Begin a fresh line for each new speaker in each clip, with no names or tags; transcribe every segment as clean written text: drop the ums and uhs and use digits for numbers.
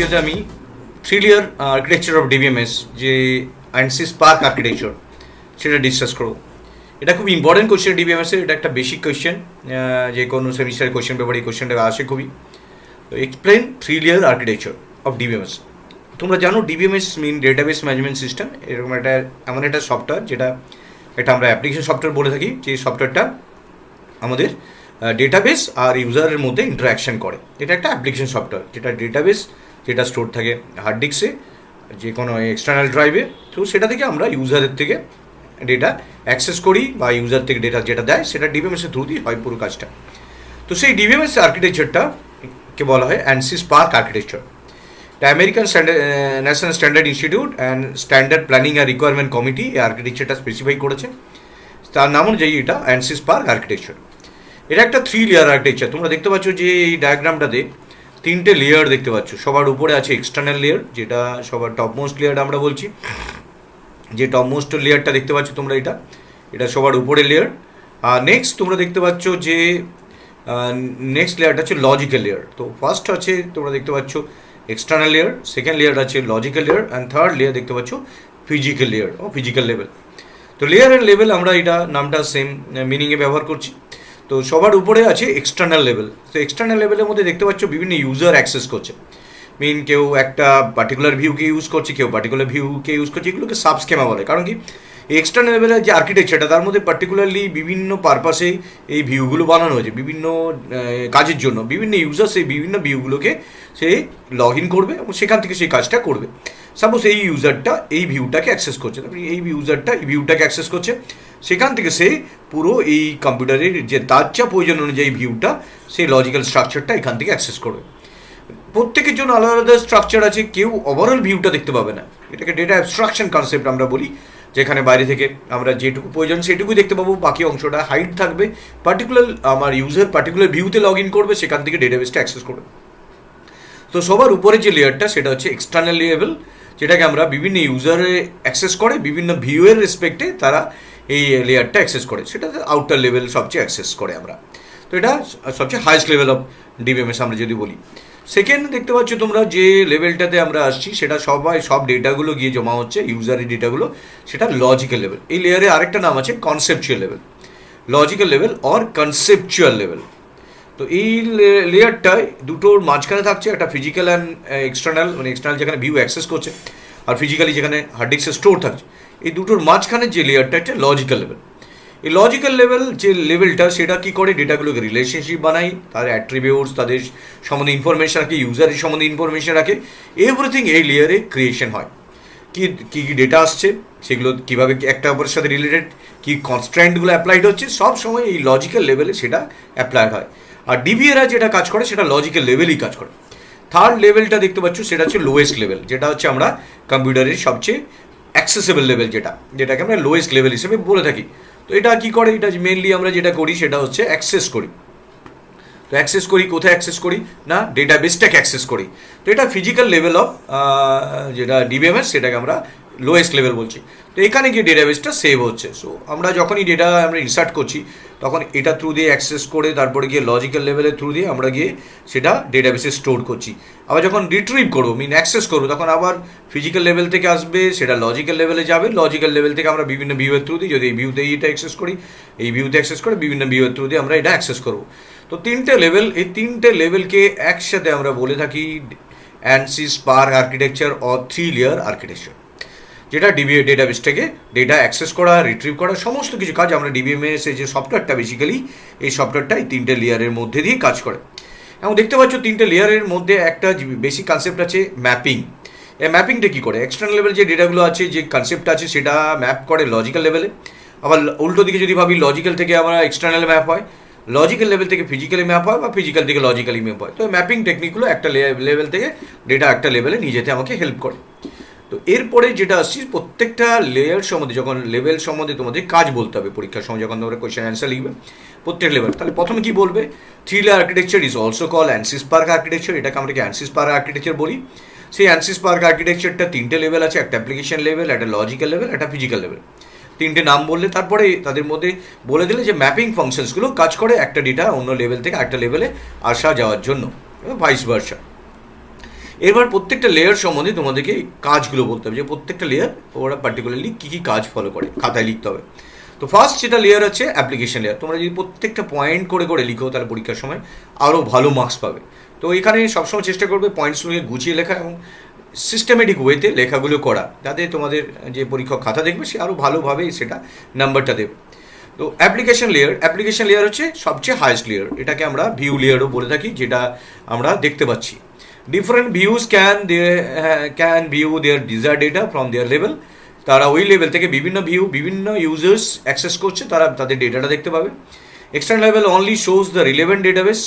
ভিডিওতে আমি 3 layer architecture of DBMS যে ANSYS স্পার্ক আর্কিটেকচার সেটা ডিসকাস করব। এটা খুব ইম্পর্টেন্ট কোয়েশ্চেন ডিবিএমএসের, এটা একটা বেসিক কোয়েশ্চেন, যে কোনো সেমিস্টারের কোয়েশ্চেন পেপারে এই কোয়েশ্চেনটা আসে খুবই। তো explain 3 layer architecture of DBMS. তোমরা জানো ডিবিএমএস মিন ডেটাবেস ম্যানেজমেন্ট সিস্টেম, এরকম একটা এমন একটা সফটওয়্যার যেটা একটা আমরা অ্যাপ্লিকেশন সফটওয়্যার বলে থাকি, যে সফটওয়্যারটা আমাদের ডেটাবেস আর ইউজারের মধ্যে ইন্টারাকশন করে। এটা একটা অ্যাপ্লিকেশন সফটওয়্যার যেটা ডেটাবেস যেটা স্টোর থাকে হার্ড ডিস্কে, যে কোনো এক্সটার্নাল ড্রাইভে, তো সেটা থেকে আমরা ইউজারের থেকে ডেটা অ্যাক্সেস করি বা ইউজার থেকে ডেটা যেটা দেয় সেটা ডিবিএমএসের থ্রু দিয়ে হয় পুরো কাজটা। তো সেই ডিবিএমএস আর্কিটেকচারটাকে বলা হয় ANSYS স্পার্ক আর্কিটেকচার। এটা American National Standard Institute and Standard Planning আর রিকোয়ারমেন্ট কমিটি এই আর্কিটেকচারটা স্পেসিফাই করেছে। তার নাম অনুযায়ী এটা ANSYS স্পার্ক আর্কিটেকচার। এটা একটা 3 লেয়ার আর্কিটেকচার। তোমরা দেখতে পাচ্ছ যে এই ডায়াগ্রামটাতে 3টে লেয়ার দেখতে পাচ্ছ। সবার উপরে আছে এক্সটার্নাল লেয়ার, যেটা সবার টপমোস্ট লেয়ার আমরা বলছি। যে টপমোস্ট লেয়ারটা দেখতে পাচ্ছ তোমরা, এটা সবার উপরে লেয়ার। আর নেক্সট তোমরা দেখতে পাচ্ছ যে নেক্সট লেয়ারটা হচ্ছে লজিক্যাল লেয়ার। তো ফার্স্ট আছে তোমরা দেখতে পাচ্ছ এক্সটার্নাল লেয়ার, সেকেন্ড লেয়ার আছে logical layer, and third layer দেখতে পাচ্ছ ফিজিক্যাল লেয়ার ও ফিজিক্যাল লেভেল। তো লেয়ার অ্যান্ড লেভেল আমরা এটা নামটা সেম মিনিংয়ে ব্যবহার করছি। তো সবার উপরে আছে এক্সটার্নাল লেভেল। তো এক্সটার্নাল লেভেলের মধ্যে দেখতে পাচ্ছ বিভিন্ন ইউজার অ্যাক্সেস করছে। মিন কেউ একটা পার্টিকুলার ভিউকে ইউজ করছে, কেউ পার্টিকুলার ভিউকে ইউজ করছে, এগুলোকে সাবস্কেমা বলে। কারণ কি এক্সটার্নাল লেভেলের যে আর্কিটেকচারটা তার মধ্যে পার্টিকুলারলি বিভিন্ন পারপাসে এই ভিউগুলো বানানো হয়েছে, বিভিন্ন কাজের জন্য। বিভিন্ন ইউজার সেই বিভিন্ন ভিউগুলোকে সে লগ ইন করবে এবং সেখান থেকে সেই কাজটা করবে। সাপোজ এই ইউজারটা এই ভিউটাকে অ্যাক্সেস করছে, তারপরে এই ইউজারটা এই ভিউটাকে অ্যাক্সেস করছে, সেখান থেকে সে পুরো এই কম্পিউটারের যে তার যা প্রয়োজন অনুযায়ী ভিউটা, সেই লজিক্যাল স্ট্রাকচারটা এখান থেকে অ্যাক্সেস করবে। প্রত্যেকের জন্য আলাদা আলাদা স্ট্রাকচার আছে, কেউ ওভারঅল ভিউটা দেখতে পাবে না। এটাকে ডেটা অ্যাবস্ট্রাকশন কনসেপ্ট আমরা বলি, যেখানে বাইরে থেকে আমরা যেটুকু প্রয়োজন সেটুকুই দেখতে পাবো, বাকি অংশটা হাইড থাকবে। পার্টিকুলার আমার ইউজার পার্টিকুলার ভিউতে লগ ইন করবে, সেখান থেকে ডেটাবেসটা অ্যাক্সেস করবে। তো সবার উপরে যে লেয়ারটা সেটা হচ্ছে এক্সটার্নাল লেভেল, যেটাকে আমরা বিভিন্ন ইউজারে অ্যাক্সেস করে, বিভিন্ন ভিউয়ের রেসপেক্টে তারা এই লেয়ারটা অ্যাক্সেস করে, সেটা আউটার লেভেল সবচেয়ে অ্যাক্সেস করে আমরা। তো এটা সবচেয়ে হাইয়েস্ট লেভেল অফ ডিবিএমএস আমরা যদি বলি। সেকেন্ড দেখতে পাচ্ছ তোমরা যে লেভেলটাতে আমরা আসছি, সেটা সব ডেটাগুলো গিয়ে জমা হচ্ছে, ইউজারের ডেটাগুলো, সেটা লজিক্যাল লেভেল। এই লেয়ারে আরেকটা নাম আছে conceptual level, logical level or conceptual level. তো এই লেয়ারটায় দুটোর মাঝখানে থাকছে একটা ফিজিক্যাল অ্যান্ড এক্সটার্নাল, মানে এক্সটার্নাল যেখানে ভিউ অ্যাক্সেস করছে, আর ফিজিক্যালি যেখানে হার্ড ডিস্কে স্টোর থাকছে। এই দুটোর মাঝখানে যে লেয়ারটা একটা লজিক্যাল লেভেল। এই লজিক্যাল লেভেল যে লেভেলটা সেটা কী করে, ডেটাগুলোকে রিলেশনশিপ বানাই, তার অ্যাট্রিবিউটস, তাদের সম্বন্ধে ইনফরমেশন রাখে, ইউজারের সম্বন্ধে ইনফরমেশন রাখে, এভরিথিং এই লেয়ারে ক্রিয়েশন হয়। কী কী ডেটা আসছে, সেগুলো কীভাবে একটা অপরের সাথে রিলেটেড, কী কনস্ট্যান্টগুলো অ্যাপ্লাইড হচ্ছে, সব সময় এই লজিক্যাল লেভেলে সেটা অ্যাপ্লাইড হয়। আর ডিবিএরা যেটা কাজ করে সেটা লজিক্যাল লেভেলই কাজ করে। থার্ড লেভেলটা দেখতে পাচ্ছ সেটা হচ্ছে লোয়েস্ট লেভেল, যেটা হচ্ছে আমরা কম্পিউটারের সবচেয়ে অ্যাক্সেসেবল লেভেল, যেটাকে আমরা লোয়েস্ট লেভেল হিসেবে বলে থাকি। তো এটা কী করে, এটা মেনলি আমরা যেটা করি সেটা হচ্ছে অ্যাক্সেস করি। তো অ্যাক্সেস করি কোথায় অ্যাক্সেস করি না, ডেটাবেসটাকে অ্যাক্সেস করি। তো এটা ফিজিক্যাল লেভেল অফ যেটা ডিবিএমএস, সেটাকে আমরা লোয়েস্ট লেভেল বলছি। তো এখানে গিয়ে ডেটাবেসটা সেভ হচ্ছে। সো আমরা যখনই ডেটা আমরা ইনসার্ট করছি তখন এটা থ্রু দিয়ে অ্যাক্সেস করে তারপরে গিয়ে লজিক্যাল লেভেলের থ্রু দিয়ে আমরা গিয়ে সেটা ডেটাবেসে স্টোর করছি। আবার যখন রিট্রিভ করবো অ্যাক্সেস করবো, তখন আবার ফিজিক্যাল লেভেল থেকে আসবে, সেটা লজিক্যাল লেভেলে যাবে। লজিক্যাল লেভেল থেকে আমরা বিভিন্ন ভিউয়ের থ্রু দিয়ে, যদি এই ভিউতে এটা অ্যাক্সেস করি, এই ভিউতে অ্যাক্সেস করে বিভিন্ন ভিউয়ের থ্রু দিয়ে আমরা এটা অ্যাক্সেস করবো। তো 3টে লেভেল, এই 3টে লেভেলকে একসাথে আমরা বলে থাকি ANSYS SPARC architecture or 3 layer architecture, যেটা ডেটাবেসটাকে ডেটা অ্যাক্সেস করা, রিট্রিভ করা, সমস্ত কিছু কাজ আমরা ডিবিএমএস যে সফটওয়্যারটা, বেসিক্যালি এই সফটওয়্যারটা এই 3টে লেয়ারের মধ্যে দিয়ে কাজ করে। এবং দেখতে পাচ্ছ 3টে লেয়ারের মধ্যে একটা বেসিক কনসেপ্ট আছে ম্যাপিং। এই ম্যাপিংটা কী করে, এক্সটার্নাল লেভেল যে ডেটাগুলো আছে, যে কনসেপ্ট আছে, সেটা ম্যাপ করে লজিক্যাল লেভেলে। আবার উল্টো দিকে যদি ভাবি, লজিক্যাল থেকে আমরা এক্সটার্নাল ম্যাপ হয়, লজিক্যাল লেভেল থেকে ফিজিক্যালি ম্যাপ হয়, বা ফিজিক্যাল থেকে লজিক্যালি ম্যাপ হয়। তো ম্যাপিং টেকনিকগুলো একটা লেভেল থেকে ডেটা একটা লেভেলে নিয়ে যেতে আমাকে হেল্প করে। তো এরপরে যেটা আসছি, প্রত্যেকটা লেয়ার সম্বন্ধে, যখন লেভেল সম্বন্ধে তোমাদের কাজ বলতে হবে পরীক্ষার সময়, যখন তোমরা কোয়েশ্চেন অ্যান্সার লিখবে প্রত্যেক লেভেল, তাহলে প্রথমে কী বলবে, 3 layer architecture is also call ANSYS SPARC architecture. এটাকে আমরা কি ANSYS স্পার্ক আর্কিটেকচার বলি। সেই ANSYS স্পার্ক আর্কিটেকচারটা 3টে লেভেল আছে, একটা অ্যাপ্লিকেশন লেভেল, একটা লজিক্যাল লেভেল, একটা ফিজিক্যাল লেভেল। 3টে নাম বললে তারপরে তাদের মধ্যে বলে দিলে যে ম্যাপিং ফাংশনসগুলো কাজ করে একটা ডেটা অন্য লেভেল থেকে একটা লেভেলে আসা যাওয়ার জন্য, ভাইস ভার্সা। এবার প্রত্যেকটা লেয়ার সম্বন্ধে তোমাদেরকে কাজগুলো বলতে হবে, যে প্রত্যেকটা লেয়ার ওরা পার্টিকুলারলি কী কী কাজ ফলো করে খাতায় লিখতে হবে। তো ফার্স্ট যেটা লেয়ার আছে অ্যাপ্লিকেশন লেয়ার। তোমরা যদি প্রত্যেকটা পয়েন্ট করে করে লিখো তাহলে পরীক্ষার সময় আরও ভালো মার্কস পাবে। তো এখানে সবসময় চেষ্টা করবে পয়েন্টসগুলোকে গুছিয়ে লেখা এবং সিস্টেমেটিক ওয়েতে লেখাগুলো করা, যাতে তোমাদের যে পরীক্ষক খাতা দেখবে সে আরও ভালোভাবে সেটা নাম্বারটা দেবে। তো অ্যাপ্লিকেশন লেয়ার হচ্ছে সবচেয়ে হাইয়েস্ট লেয়ার। এটাকে আমরা ভিউ লেয়ারও বলে থাকি, যেটা আমরা দেখতে পাচ্ছি। Different views can view their desire data from their level. তারা ওই লেভেল থেকে বিভিন্ন ইউজার্স অ্যাক্সেস করছে, তারা তাদের ডেটাটা দেখতে পাবে। External level only shows the relevant database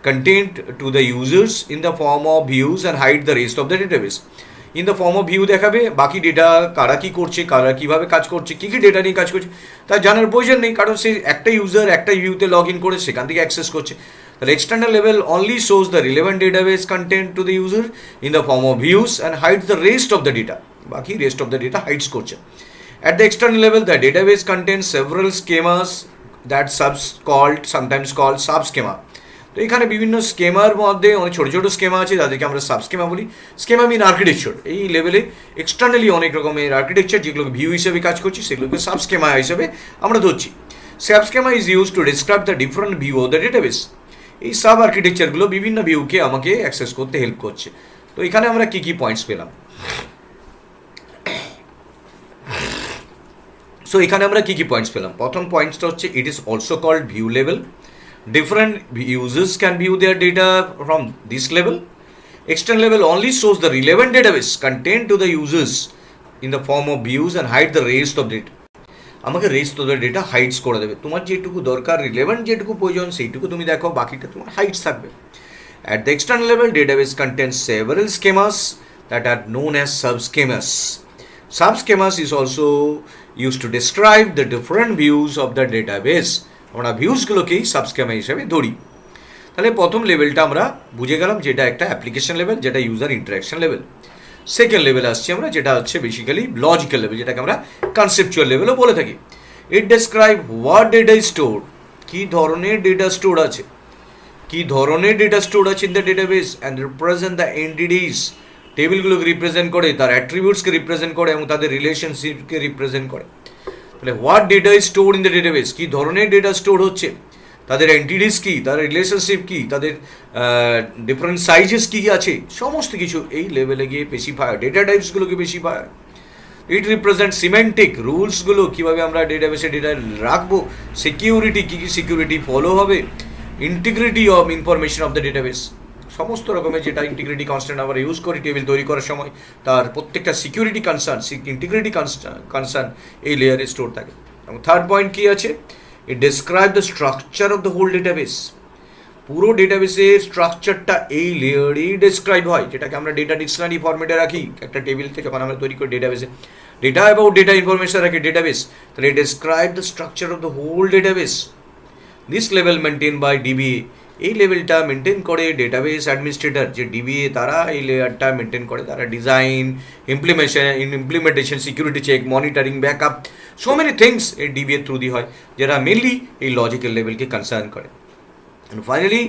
contained to the users in the form of views and hide the rest of the database. In the form of view দেখাবে বাকি data কারা কী করছে, কারা কীভাবে কাজ করছে, কী কী ডেটা নিয়ে কাজ করছে তা জানার প্রয়োজন নেই, কারণ সে একটা ইউজার একটা ভিউতে লগ ইন করে সেখান থেকে অ্যাক্সেস করছে। তাহলে external level only shows the relevant database content to the user in the form of views and hides the rest of the data. বাকি rest of the data hides করছে। At the external level, the database contains several schemas that sometimes called subschema. তো এখানে বিভিন্ন schemer মধ্যে অনেক ছোটো ছোটো schema আছে, যাদেরকে আমরা সাবস্কেমা বলি। স্কেমা মিন আর্কিটেকচার। এই লেভেলে এক্সটার্নালি অনেক রকমের আর্কিটেকচার যেগুলোকে ভিউ হিসেবে কাজ করছি সেগুলোকে সাবস্কেমা হিসেবে আমরা ধরছি। Subschema is use to describe the different view of the database. এই সাব আর্কিটেকচারগুলো বিভিন্ন ভিউকে আমাকে অ্যাক্সেস করতে হেল্প করছে। তো এখানে আমরা কী কী পয়েন্টস পেলাম, এখানে আমরা কী কী পয়েন্টস পেলাম। প্রথম পয়েন্টসটা হচ্ছে it is also called view level. Different users can view their data from this level. External level only shows the relevant database contained to the users in the form of views and hide the rest of data. আমাকে rest of the data hides করে দেবে। তোমার যেটুকু দরকার relevant যেটুকু প্রয়োজন সেইটুকু তুমি দেখো, বাকিটা তোমার হাইডস থাকবে। At the external level, database contains several schemas that are known as subschemas. Subschemas is also used to describe the different views of the database. আমরা ভিউজগুলোকেই সাবস্কেমা হিসেবে ধরি। তাহলে প্রথম লেভেলটা আমরা বুঝে গেলাম, যেটা একটা অ্যাপ্লিকেশন লেভেল, যেটা ইউজার ইন্টারাকশন লেভেল। সেকেন্ড লেভেলে আসছি আমরা, যেটা হচ্ছে বেসিক্যালি লজিক্যাল লেভেল, যেটাকে আমরা কনসেপচুয়াল লেভেলও বলে থাকি। It describe what data is store. কী ধরনের ডেটা স্টোর আছে, in the database and represent the entities. টেবিলগুলোকে রিপ্রেজেন্ট করে, তার অ্যাট্রিবিউটসকে রিপ্রেজেন্ট করে এবং তাদের রিলেশনশিপকে রিপ্রেজেন্ট করে। তাহলে what data is store in the database, কী ধরনের ডেটা স্টোর হচ্ছে, তাদের এন্টিটিস কী, তাদের রিলেশনশিপ কী, তাদের ডিফারেন্ট সাইজেস কী আছে, সমস্ত কিছু এই লেভেলে গিয়ে স্পেসিফাই হয়। ডেটা টাইপসগুলোকে স্পেসিফাই হয়। ইট রিপ্রেজেন্ট সিমেন্টিক রুলসগুলো, কীভাবে আমরা ডেটাবেসে ডেটা রাখবো, সিকিউরিটি কী কী সিকিউরিটি ফলো হবে, integrity of information of the database, সমস্ত রকমের যেটা ইন্টিগ্রিটি কনস্ট্যান্ট আমরা ইউজ করি টেবিল তৈরি করার সময়, তার প্রত্যেকটা সিকিউরিটি কনসার্ন, ইন্টিগ্রিটি কনসার্ন এই লেয়ারে স্টোর থাকে। এবং থার্ড পয়েন্ট কী আছে, it describe the structure of the whole database. পুরো ডেটাবেসের স্ট্রাকচারটা এই লেয়ারেই ডেসক্রাইব হয়, যেটাকে আমরা ডেটা ডিকশনারি ফর্মেটে রাখি। একটা টেবিলকে যখন আমরা তৈরি করি ডেটাবেসে, ডেটা অ্যাবাউট ডেটা ইনফরমেশন রাখি ডেটাবেস, তাহলে describe the structure of the whole database. This level maintain by DBA. এই লেভেলটা মেনটেন করে ডেটাবেস অ্যাডমিনিস্ট্রেটর, যে ডিবিএ, তারা এই লেয়ারটা মেনটেন করে। তারা design, implementation, security check, monitoring, backup, so many things এই ডিবিএ থ্রু দিয়ে হয়, যারা মেনলি এই লজিক্যাল লেভেলকে কনসার্ন করে। অ্যান্ড ফাইনালি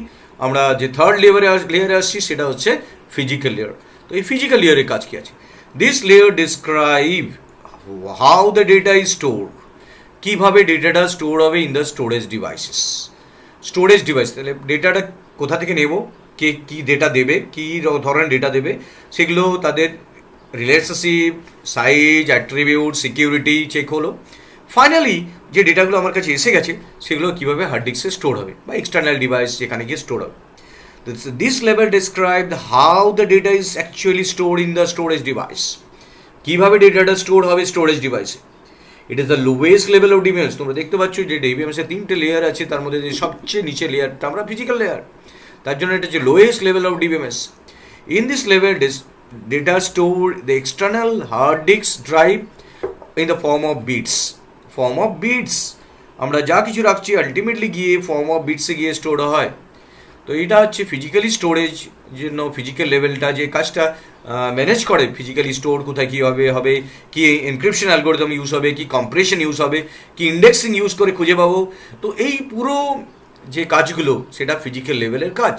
আমরা যে থার্ড লেয়ারে আসছি সেটা হচ্ছে ফিজিক্যাল লেয়ার। তো এই ফিজিক্যাল লেয়ারের কাজ কী আছে, this layer describe how the data is store. কীভাবে ডেটাটা স্টোর হবে ইন দ্য স্টোরেজ ডিভাইস। তাহলে ডেটাটা কোথা থেকে নেব, কে কী ডেটা দেবে, কী ধরনের ডেটা দেবে, সেগুলো তাদের relationship, size, attribute, security check হলো। ফাইনালি যে ডেটাগুলো আমার কাছে এসে গেছে সেগুলো কীভাবে হার্ড ডিস্কে স্টোর হবে বা এক্সটার্নাল ডিভাইস যেখানে গিয়ে স্টোর হবে। This level describe how the data is actually store in the storage device. কীভাবে ডেটাটা স্টোর হবে স্টোরেজ ডিভাইসে। It is the lowest level of DBMS. তোমরা দেখতে পাচ্ছ যে ডিবিএমএসের 3টে লেয়ার আছে, তার মধ্যে যে সবচেয়ে নিচে লেয়ারটা আমরা ফিজিক্যাল লেয়ার, তার জন্য এটা হচ্ছে lowest level of DBMS. In this level data store the external hard disk drive in the form of bits. আমরা যা কিছু রাখছি আলটিমেটলি গিয়ে ফর্ম অফ বিটসে গিয়ে স্টোর হয়। তো এটা হচ্ছে ফিজিক্যালি স্টোরেজ জন্য ফিজিক্যাল লেভেলটা যে কাজটা ম্যানেজ করে, ফিজিক্যালি স্টোর কোথায় কী হবে, কি এনক্রিপশন অ্যালগোরিদম ইউজ হবে, কি কম্প্রেশন ইউজ হবে, কি ইন্ডেক্সিং ইউজ করে খুঁজে পাবো। তো এই পুরো যে কাজগুলো সেটা ফিজিক্যাল লেভেলের কাজ।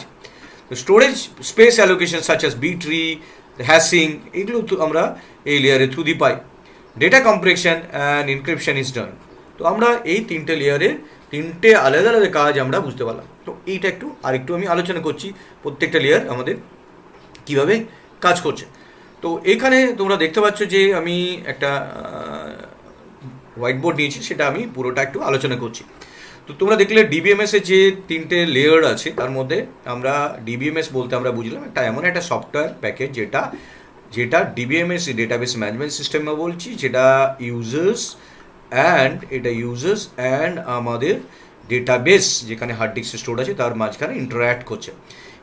Storage space allocation such as B tree, hashing, এগুলো আমরা এই লেয়ারের থ্রু দিয়ে পাই। Data compression and encryption is done. তো আমরা এই তিনটে লেয়ারের তিনটে আলাদা আলাদা কাজ আমরা বুঝতে পারলাম। তো এইটা আরেকটু আমি আলোচনা করছি প্রত্যেকটা লেয়ার আমাদের কীভাবে কাজ করছে। তো এখানে তোমরা দেখতে পাচ্ছ যে আমি একটা হোয়াইট বোর্ড নিয়েছি, সেটা আমি পুরোটা একটু আলোচনা করছি। তো তোমরা দেখলে ডিবিএমএসের যে তিনটে লেয়ার আছে তার মধ্যে আমরা ডিবিএমএস বলতে আমরা বুঝলাম একটা এমন একটা সফটওয়্যার প্যাকেজ যেটা ডিবিএমএস ডেটাবেস ম্যানেজমেন্ট সিস্টেমে বলছি, যেটা ইউজার্স অ্যান্ড আমাদের ডেটাবেস যেখানে হার্ড ডিস্কে স্টোর আছে তার মাঝখানে ইন্টারঅ্যাক্ট করছে।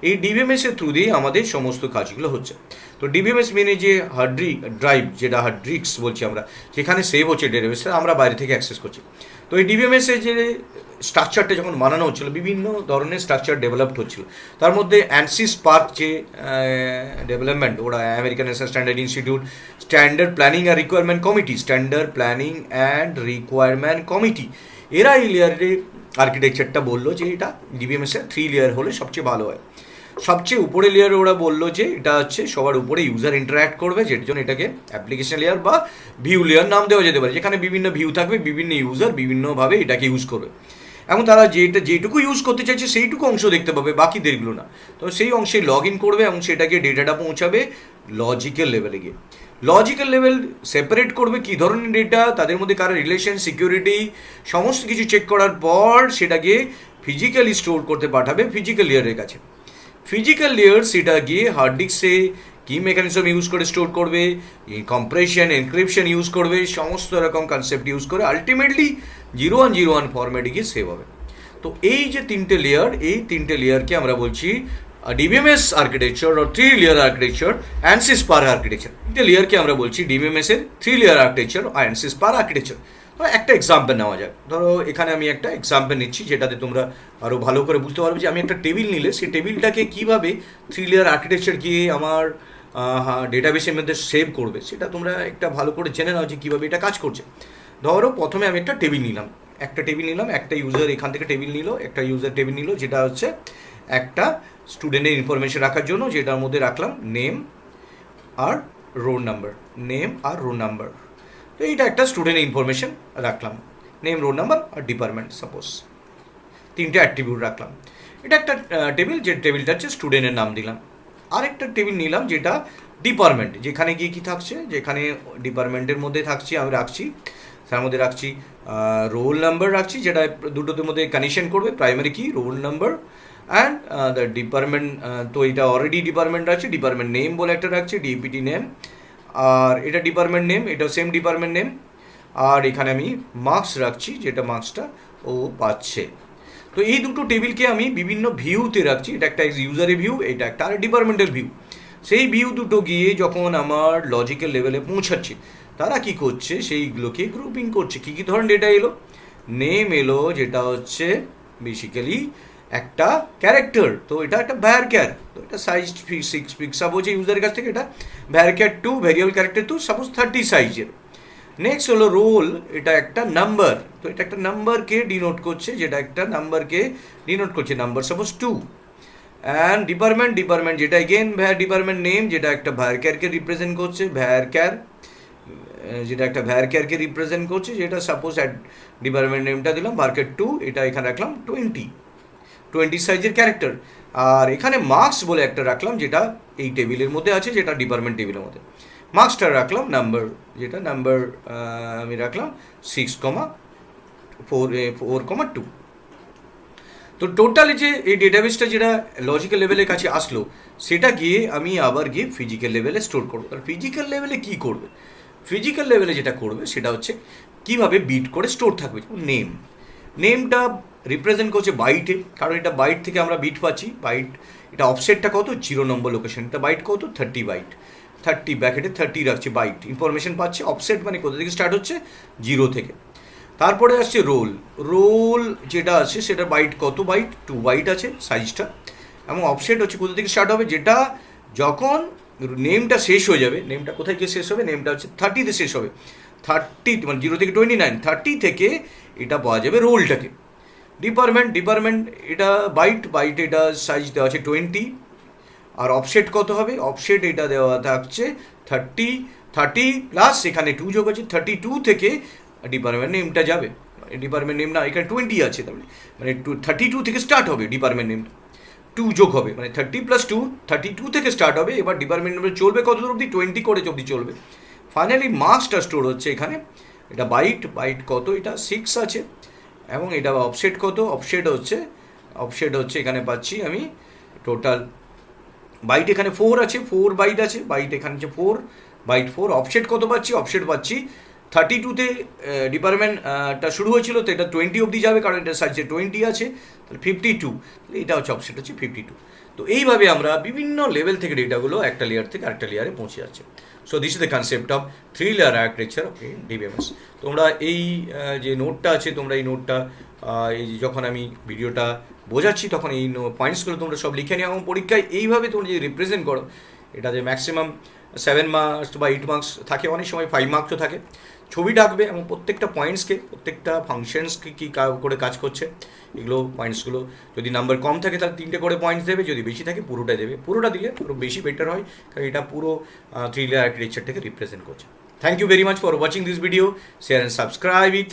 এই ডিবিএমএসের থ্রু দিয়ে আমাদের সমস্ত কাজগুলো হচ্ছে। তো ডিবিএমএস মেনে যে হার্ড ড্রাইভ, যেটা হার্ড ডিস্ক বলছি আমরা, যেখানে সেভ হচ্ছে ডেটাবেসে, আমরা বাইরে থেকে অ্যাক্সেস করছি। তো এই ডিবিএমএসের যে স্ট্রাকচারটা যখন বানানো হচ্ছিলো, বিভিন্ন ধরনের স্ট্রাকচার ডেভেলপড হচ্ছিলো। তার মধ্যে অ্যানসি স্পার্ক যে ডেভেলপমেন্ট, ওরা American National Standard institute standard planning and requirement committee, এরা এই লেয়ারে আর্কিটেকচারটা বললো যে এটা ডিবিএমএসের 3 লেয়ার হলে সবচেয়ে ভালো হয়। সবচেয়ে উপরে লেয়ারে ওরা বললো যে এটা হচ্ছে সবার উপরে ইউজার ইন্টারঅ্যাক্ট করবে, যেটার জন্য এটাকে অ্যাপ্লিকেশন লেয়ার বা ভিউ লেয়ার নাম দেওয়া যেতে পারে, যেখানে বিভিন্ন ভিউ থাকবে, বিভিন্ন ইউজার বিভিন্নভাবে এটাকে ইউজ করবে এবং তারা যেটুকু ইউজ করতে চাইছে সেইটুকু অংশ দেখতে পাবে, বাকিদেরগুলো না। তো সেই অংশে লগ ইন করবে এবং সেটাকে ডেটাটা পৌঁছাবে লজিক্যাল লেভেলে গিয়ে। লজিক্যাল লেভেল সেপারেট করবে কী ধরনের ডেটা, তাদের মধ্যে কারো রিলেশন, সিকিউরিটি, সমস্ত কিছু চেক করার পর সেটাকে ফিজিক্যালি স্টোর করতে পাঠাবে ফিজিক্যাল লেয়ারের কাছে। ফিজিক্যাল লেয়ার সেটা গিয়ে হার্ড ডিস্কে কি মেকানিজম ইউজ করে স্টোর করবে, কম্প্রেশন, এনক্রিপশন ইউজ করবে, সমস্ত রকম কনসেপ্ট ইউজ করে আলটিমেটলি 0101 ফরম্যাটে গিয়ে সেভ হবে। তো এই যে তিনটে লেয়ার, এই তিনটে লেয়ারকে আমরা বলছি ডিবিএমএস আর্কিটেকচার আর 3 লেয়ার আর্কিটেকচার অ্যানসি স্পার্ক আর্কিটেকচার। তিনটে লেয়ারকে আমরা বলছি ডিবিএমএসের 3 লেয়ার আর্কিটেকচার আর অ্যানসি স্পার্ক আর্কিটেকচার। তো একটা এক্সাম্পল নেওয়া যাক। ধরো এখানে আমি একটা এক্সাম্পল নিচ্ছি যেটাতে তোমরা আরও ভালো করে বুঝতে পারবে যে আমি একটা টেবিল নিলে সেই টেবিলটাকে কীভাবে 3 লেয়ার আর্কিটেকচার গিয়ে আমার ডেটাবেসের মধ্যে সেভ করবে, সেটা তোমরা একটা ভালো করে জেনে নাও যে কীভাবে এটা কাজ করছে। ধরো প্রথমে আমি একটা টেবিল নিলাম, একটা ইউজার এখান থেকে টেবিল নিল, একটা ইউজার টেবিল নিল, যেটা হচ্ছে একটা স্টুডেন্টের ইনফরমেশন রাখার জন্য, যেটার মধ্যে রাখলাম নেম আর রোল নাম্বার। তো এইটা একটা স্টুডেন্টের ইনফরমেশন রাখলাম, নেম, রোল নাম্বার আর ডিপার্টমেন্ট, সাপোজ 3টে অ্যাট্রিবিউট রাখলাম। এটা একটা টেবিল, যে টেবিলটা হচ্ছে স্টুডেন্টের নাম দিলাম। আরেকটা টেবিল নিলাম যেটা ডিপার্টমেন্ট, যেখানে গিয়ে কী থাকছে, যেখানে ডিপার্টমেন্টের মধ্যে আমি রাখছি, তার মধ্যে রাখছি রোল নাম্বার রাখছি, যেটা দুটোর মধ্যে কানেকশন করবে, প্রাইমারি কি roll number and the department. তো এটা অলরেডি ডিপার্টমেন্ট রাখছি, ডিপার্টমেন্ট নেম বলে একটা রাখছি, ডিপিটি নেম, আর এটা ডিপার্টমেন্ট নেম, এটা সেম ডিপার্টমেন্ট নেম। আর এখানে আমি মার্কস রাখছি, যেটা মার্কসটা ও পাচ্ছে। তো এই দুটো টেবিলকে আমি বিভিন্ন ভিউতে রাখছি, এটা একটা ইউজারের ভিউ, এটা একটা আর ডিপার্টমেন্টের ভিউ। সেই ভিউ দুটো গিয়ে যখন আমার লজিক্যাল লেভেলে পৌঁছাচ্ছে, তারা কি করছে, সেইগুলোকে গ্রুপিং করছে। কী কী ধরনের ডেটা এলো, নেম এলো, যেটা হচ্ছে বেসিক্যালি একটা ক্যারেক্টার, তো এটা একটা ভ্যারক্যার, তো এটা সাইজ 6 পিক্স, সাপোজ ইউজারের কাছ থেকে এটা ভ্যারক্যার 2 ভ্যারিয়েবল ক্যারেক্টার 2, সাপোজ 30 সাইজের। নেক্সট হলো রোল, এটা একটা নাম্বার, তো এটা একটা নাম্বারকে ডিনোট করছে, নাম্বার সাপোজ 2। অ্যান্ড ডিপার্টমেন্ট যেটা এগেন ডিপার্টমেন্ট নেম, যেটা একটা ভ্যারক্যারকে রিপ্রেজেন্ট করছে, যেটা সাপোজ ডিপার্টমেন্ট নেমটা দিলাম ভ্যারক্যার 2, এটা এখানে রাখলাম 20 সাইজের ক্যারেক্টার। আর এখানে মার্কস বলে একটা রাখলাম, যেটা এই টেবিলের মধ্যে আছে, যেটা ডিপার্টমেন্ট টেবিলের মধ্যে। মার্কসটা রাখলাম নাম্বার, যেটা নাম্বার আমি রাখলাম 6,4,2। তো টোটালি যে এই ডেটাবেসটা যেটা লজিক্যাল লেভেলের কাছে আসলো, সেটা গিয়ে আমি আবার গিয়ে ফিজিক্যাল লেভেলে স্টোর করবো। আর ফিজিক্যাল লেভেলে কী করবে, ফিজিক্যাল লেভেলে যেটা করবে সেটা হচ্ছে কীভাবে বিট করে স্টোর থাকবে। নেমটা রিপ্রেজেন্ট করছে বাইটে, কারণ এটা বাইট থেকে আমরা বিট পাচ্ছি। বাইট, এটা অফসেটটা কত, 0 নম্বর লোকেশন, এটা বাইট কত, 30 বাইট, 30 ব্র্যাকেটে 30 রাখছে বাইট, ইনফরমেশন পাচ্ছে। অফসেট মানে কোথা থেকে স্টার্ট হচ্ছে, 0 থেকে। তারপরে আসছে রোল যেটা আছে সেটা বাইট কত, বাইট 2 বাইট আছে সাইজটা, এবং অফসেট হচ্ছে কোথা থেকে স্টার্ট হবে, যেটা যখন নেমটা শেষ হয়ে যাবে, নেমটা কোথায় গিয়ে শেষ হবে, নেমটা হচ্ছে 30তে শেষ হবে, 30 মানে 0 থেকে 29, 30 থেকে এটা পাওয়া যাবে রোলটাকে। ডিপার্টমেন্ট এটা বাইট, এটা সাইজ দেওয়া আছে 20, আর অফসেট কত হবে, অফসেট এটা দেওয়া থাকছে 30 প্লাস এখানে 2 যোগ আছে 32 থেকে ডিপার্টমেন্ট নেমটা যাবে, ডিপার্টমেন্ট নেম না এখানে 20 আছে, তার মানে 32 থেকে স্টার্ট হবে ডিপার্টমেন্ট নেমটা, 2 যোগ হবে মানে 30 প্লাস 2 32 থেকে স্টার্ট হবে। এবার ডিপার্টমেন্ট নেমটা চলবে কত দূর অবধি, 20 করে অবধি চলবে। ফাইনালি মার্কসটা স্টোর হচ্ছে এখানে, এটা বাইট কত, এটা 6 আছে, এবং এটা অফসেট কত, অফসেট হচ্ছে এখানে পাচ্ছি আমি টোটাল বাইট এখানে 4 আছে, 4 বাইট আছে, বাইট এখানে হচ্ছে 4 অফসেট কত পাচ্ছি, অফসেট পাচ্ছি 32তে ডিপার্টমেন্টটা শুরু হয়েছিল, তো এটা 20 অবধি যাবে কারণ এটা সাইজে 20 আছে, তাহলে 52, তাহলে এটা হচ্ছে অফসেট হচ্ছে 52। তো এইভাবে আমরা বিভিন্ন লেভেল থেকে ডেটাগুলো একটা লেয়ার থেকে আরেকটা লেয়ারে পৌঁছে যাচ্ছে। So this is the concept of 3 layer architecture of DBMS. তোমরা এই যে নোটটা আছে, তোমরা এই নোটটা এই যখন আমি ভিডিওটা বোঝাচ্ছি তখন এই পয়েন্টসগুলো তোমরা সব লিখে নিও, এবং পরীক্ষায় এইভাবে তোমরা যদি রিপ্রেজেন্ট করো, এটাতে ম্যাক্সিমাম 7 মার্কস বা 8 মার্কস থাকে, অনেক সময় 5 মার্কসও থাকে। ছবি ডাকবে এবং প্রত্যেকটা পয়েন্টসকে, প্রত্যেকটা ফাংশনসকে কী করে কাজ করছে এগুলো পয়েন্টসগুলো, যদি নাম্বার কম থাকে তাহলে 3টে করে পয়েন্টস দেবে, যদি বেশি থাকে পুরোটা দেবে, পুরোটা দিলে পুরো বেশি বেটার হয়, কারণ এটা পুরো 3 লেয়ার আর্কিটেকচারটাকে রিপ্রেজেন্ট করছে। Thank you very much for watching this video, share and subscribe it.